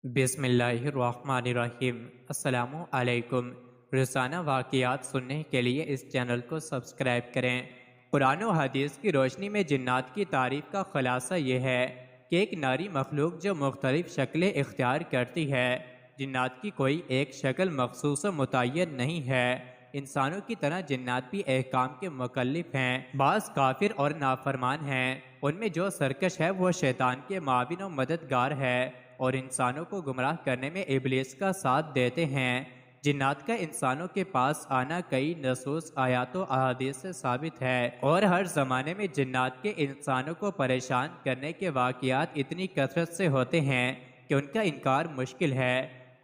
بسم اللہ الرحمن الرحیم۔ السلام علیکم۔ روزانہ واقعات سننے کے لیے اس چینل کو سبسکرائب کریں۔ قرآن و حدیث کی روشنی میں جنات کی تعریف کا خلاصہ یہ ہے کہ ایک ناری مخلوق جو مختلف شکلیں اختیار کرتی ہے۔ جنات کی کوئی ایک شکل مخصوص و متعین نہیں ہے۔ انسانوں کی طرح جنات بھی احکام کے مکلف ہیں۔ بعض کافر اور نافرمان ہیں۔ ان میں جو سرکش ہے وہ شیطان کے معاون و مددگار ہے اور انسانوں کو گمراہ کرنے میں ابلیس کا ساتھ دیتے ہیں۔ جنات کا انسانوں کے پاس آنا کئی نصوص آیات و احادیث سے ثابت ہے، اور ہر زمانے میں جنات کے انسانوں کو پریشان کرنے کے واقعات اتنی کثرت سے ہوتے ہیں کہ ان کا انکار مشکل ہے۔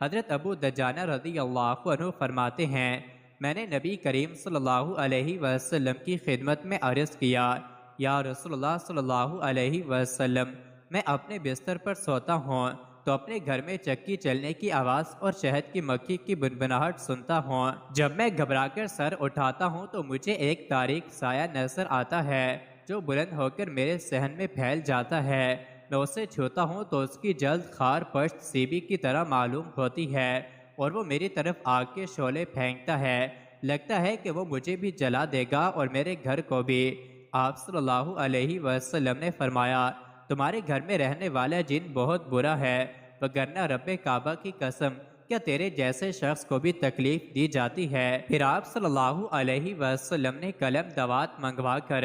حضرت ابو دجانہ رضی اللہ عنہ فرماتے ہیں، میں نے نبی کریم صلی اللہ علیہ وسلم کی خدمت میں عرض کیا، یا رسول اللہ صلی اللہ علیہ وسلم، میں اپنے بستر پر سوتا ہوں تو اپنے گھر میں چکی چلنے کی آواز اور شہد کی مکھی کی بنبناہٹ سنتا ہوں۔ جب میں گھبرا کر سر اٹھاتا ہوں تو مجھے ایک تاریک سایہ نظر آتا ہے جو بلند ہو کر میرے صحن میں پھیل جاتا ہے۔ میں اسے چھوتا ہوں تو اس کی جلد خار پشت سیبی کی طرح معلوم ہوتی ہے اور وہ میری طرف آگ کے شعلے پھینکتا ہے۔ لگتا ہے کہ وہ مجھے بھی جلا دے گا اور میرے گھر کو بھی۔ آپ صلی اللہ علیہ وسلم نے فرمایا، تمہارے گھر میں رہنے والا جن بہت برا ہے، وگرنہ رب کعبہ کی قسم، کیا تیرے جیسے شخص کو بھی تکلیف دی جاتی ہے؟ پھر آپ صلی اللہ علیہ وسلم نے قلم دوات منگوا کر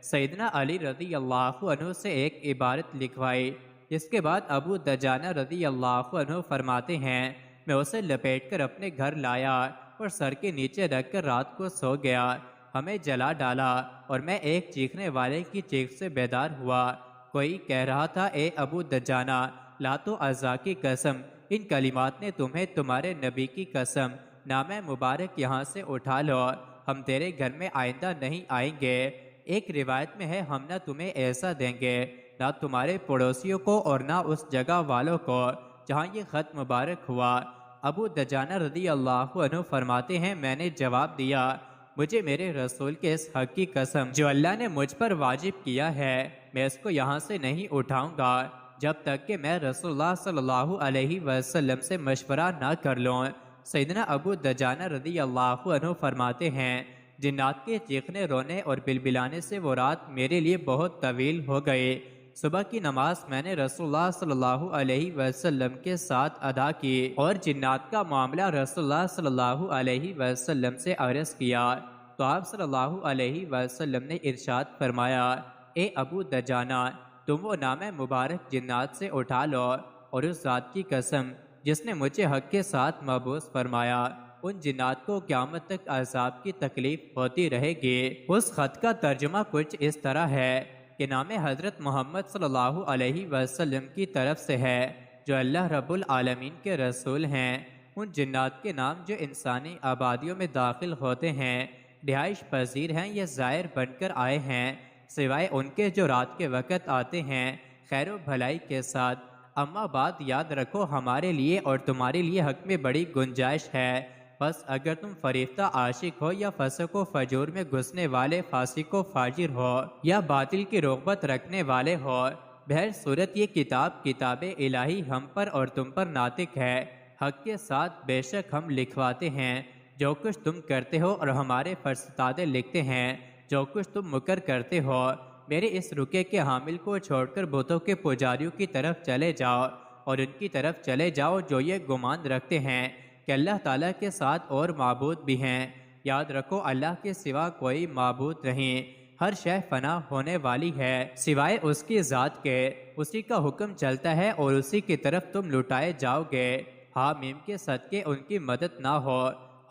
سیدنا علی رضی اللہ عنہ سے ایک عبارت لکھوائی۔ اس کے بعد ابو دجانہ رضی اللہ عنہ فرماتے ہیں، میں اسے لپیٹ کر اپنے گھر لایا اور سر کے نیچے رکھ کر رات کو سو گیا۔ ہمیں جلا ڈالا اور میں ایک چیخنے والے کی چیخ سے بیدار ہوا۔ کوئی کہہ رہا تھا، اے ابو دجانہ، لات و عزا کی قسم، ان کلمات نے تمہیں تمہارے نبی کی قسم، نام مبارک یہاں سے اٹھا لو، ہم تیرے گھر میں آئندہ نہیں آئیں گے۔ ایک روایت میں ہے، ہم نہ تمہیں ایسا دیں گے، نہ تمہارے پڑوسیوں کو اور نہ اس جگہ والوں کو جہاں یہ خط مبارک ہوا۔ ابو دجانہ رضی اللہ عنہ فرماتے ہیں، میں نے جواب دیا، مجھے میرے رسول کے اس حق کی قسم جو اللہ نے مجھ پر واجب کیا ہے، میں اس کو یہاں سے نہیں اٹھاؤں گا جب تک کہ میں رسول اللہ صلی اللہ علیہ وسلم سے مشورہ نہ کر لوں۔ سیدنا ابو دجانہ رضی اللہ عنہ فرماتے ہیں، جنات کے چیخنے، رونے اور بلبلانے سے وہ رات میرے لیے بہت طویل ہو گئی۔ صبح کی نماز میں نے رسول اللہ صلی اللہ علیہ وسلم کے ساتھ ادا کی اور جنات کا معاملہ رسول اللہ صلی اللہ علیہ وسلم سے عرض کیا تو آپ صلی اللہ علیہ وسلم نے ارشاد فرمایا، اے ابو دجانہ، تم وہ نام مبارک جنات سے اٹھا لو، اور اس ذات کی قسم جس نے مجھے حق کے ساتھ مبعوث فرمایا، ان جنات کو قیامت تک عذاب کی تکلیف ہوتی رہے گی۔ اس خط کا ترجمہ کچھ اس طرح ہے کہ نام حضرت محمد صلی اللہ علیہ وسلم کی طرف سے ہے جو اللہ رب العالمین کے رسول ہیں۔ ان جنات کے نام جو انسانی آبادیوں میں داخل ہوتے ہیں، رہائش پذیر ہیں یا زائر بن کر آئے ہیں، سوائے ان کے جو رات کے وقت آتے ہیں خیر و بھلائی کے ساتھ۔ اما بات یاد رکھو، ہمارے لیے اور تمہارے لیے حق میں بڑی گنجائش ہے، بس اگر تم فریفتہ عاشق ہو یا فسق و فجور میں گھسنے والے فاسق و فاجر ہو یا باطل کی رغبت رکھنے والے ہو، بہر صورت یہ کتاب الہی ہم پر اور تم پر ناطق ہے۔ حق کے ساتھ بے شک ہم لکھواتے ہیں جو کچھ تم کرتے ہو، اور ہمارے فرستادے لکھتے ہیں جو کچھ تم مکر کرتے ہو۔ میرے اس رکے کے حامل کو چھوڑ کر بتوں کے پجاریوں کی طرف چلے جاؤ، اور ان کی طرف چلے جاؤ جو یہ گمان رکھتے ہیں کہ اللہ تعالیٰ کے ساتھ اور معبود بھی ہیں۔ یاد رکھو، اللہ کے سوا کوئی معبود نہیں، ہر شے فنا ہونے والی ہے سوائے اس کی ذات کے، اسی کا حکم چلتا ہے اور اسی کی طرف تم لٹائے جاؤ گے۔ حامیم کے صدقے ان کی مدد نہ ہو،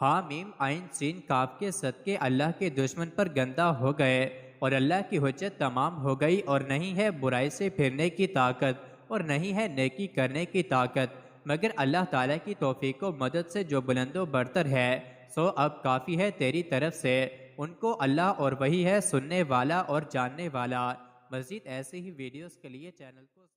حامیم عین سین کاف کے صدقے اللہ کے دشمن پر گندہ ہو گئے اور اللہ کی حجت تمام ہو گئی، اور نہیں ہے برائی سے پھرنے کی طاقت اور نہیں ہے نیکی کرنے کی طاقت مگر اللہ تعالیٰ کی توفیق و مدد سے جو بلند و برتر ہے۔ سو اب کافی ہے تیری طرف سے، ان کو اللہ اور وہی ہے سننے والا اور جاننے والا۔ مزید ایسے ہی ویڈیوز کے لیے چینل کو